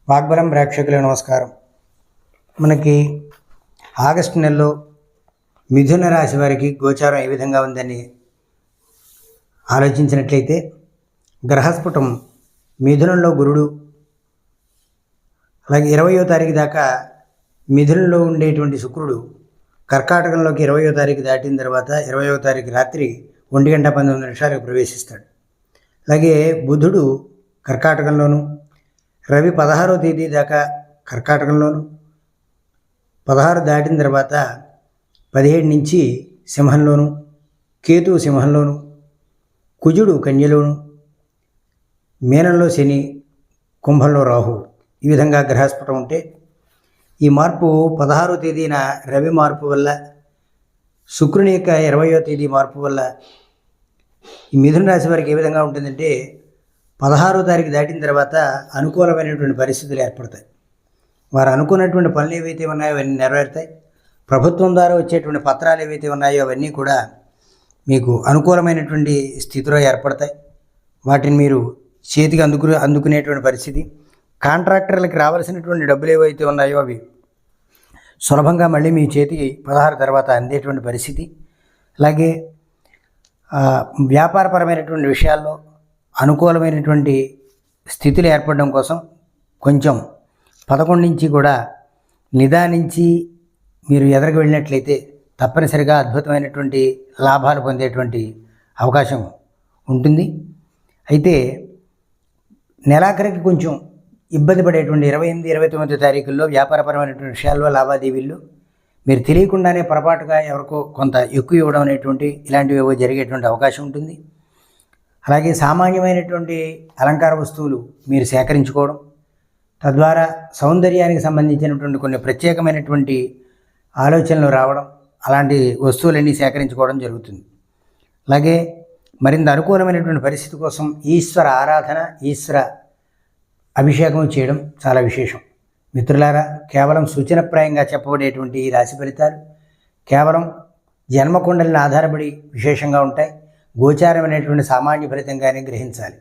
వాగ్బలం ప్రేక్షకులకు నమస్కారం. మనకి ఆగస్టు నెలలో మిథున రాశి వారికి గోచారం ఏ విధంగా ఉందని ఆలోచించినట్లయితే, గ్రహస్ఫుటం మిథునంలో గురుడు, అలాగే 20వ తారీఖు దాకా మిథునంలో ఉండేటువంటి శుక్రుడు కర్కాటకంలోకి 20వ తారీఖు దాటిన తర్వాత 20వ తారీఖు రాత్రి 1:19 ప్రవేశిస్తాడు. అలాగే బుధుడు కర్కాటకంలోను, రవి 16వ తేదీ దాకా కర్కాటకంలోను, 16 దాటిన తర్వాత 17 నుంచి సింహంలోను, కేతువు సింహంలోను, కుజుడు కన్యలోను, మీనంలో శని, కుంభంలో రాహు, ఈ విధంగా గ్రహస్ఫుటం ఉంటే, ఈ మార్పు 16వ తేదీన రవి మార్పు వల్ల, శుక్రుని యొక్క 20వ తేదీ మార్పు వల్ల ఈ మిథున రాశి వారికి ఏ విధంగా ఉంటుందంటే, 16వ తారీఖు దాటిన తర్వాత అనుకూలమైనటువంటి పరిస్థితులు ఏర్పడతాయి. వారు అనుకున్నటువంటి పనులు ఏవైతే ఉన్నాయో అవన్నీ నెరవేరుతాయి. ప్రభుత్వం ద్వారా వచ్చేటువంటి పత్రాలు ఏవైతే ఉన్నాయో అవన్నీ కూడా మీకు అనుకూలమైనటువంటి స్థితిలో ఏర్పడతాయి. వాటిని మీరు చేతికి అందుకునేటువంటి పరిస్థితి. కాంట్రాక్టర్లకు రావాల్సినటువంటి డబ్బులు ఏవైతే ఉన్నాయో అవి సులభంగా మళ్ళీ మీ చేతికి 16 తర్వాత అందేటువంటి పరిస్థితి. అలాగే వ్యాపారపరమైనటువంటి విషయాల్లో అనుకూలమైనటువంటి స్థితులు ఏర్పడడం కోసం కొంచెం 11 నుంచి కూడా నిదానించి మీరు ఎదరికి వెళ్ళినట్లయితే తప్పనిసరిగా అద్భుతమైనటువంటి లాభాలు పొందేటువంటి అవకాశం ఉంటుంది. అయితే నెలాఖరికి కొంచెం ఇబ్బంది పడేటువంటి 28, 29 తారీఖుల్లో వ్యాపారపరమైనటువంటి విషయాల్లో లావాదేవీల్లో మీరు తెలియకుండానే పొరపాటుగా ఎవరికో కొంత ఎక్కువ ఇవ్వడం అనేటువంటి ఇలాంటివి ఏవో జరిగేటువంటి అవకాశం ఉంటుంది. అలాగే సామాన్యమైనటువంటి అలంకార వస్తువులు మీరు సేకరించుకోవడం, తద్వారా సౌందర్యానికి సంబంధించినటువంటి కొన్ని ప్రత్యేకమైనటువంటి ఆలోచనలు రావడం, అలాంటి వస్తువులన్నీ సేకరించుకోవడం జరుగుతుంది. అలాగే మరింత అనుకూలమైనటువంటి పరిస్థితి కోసం ఈశ్వర ఆరాధన, ఈశ్వర అభిషేకం చేయడం చాలా విశేషం. మిత్రులారా, కేవలం సూచనప్రాయంగా చెప్పబడేటువంటి ఈ రాశి ఫలితాలు కేవలం జన్మకుండలిని ఆధారపడి విశేషంగా ఉంటాయి. గోచారం అనేటువంటి సామాన్య ఫలితంగానే గ్రహించాలి.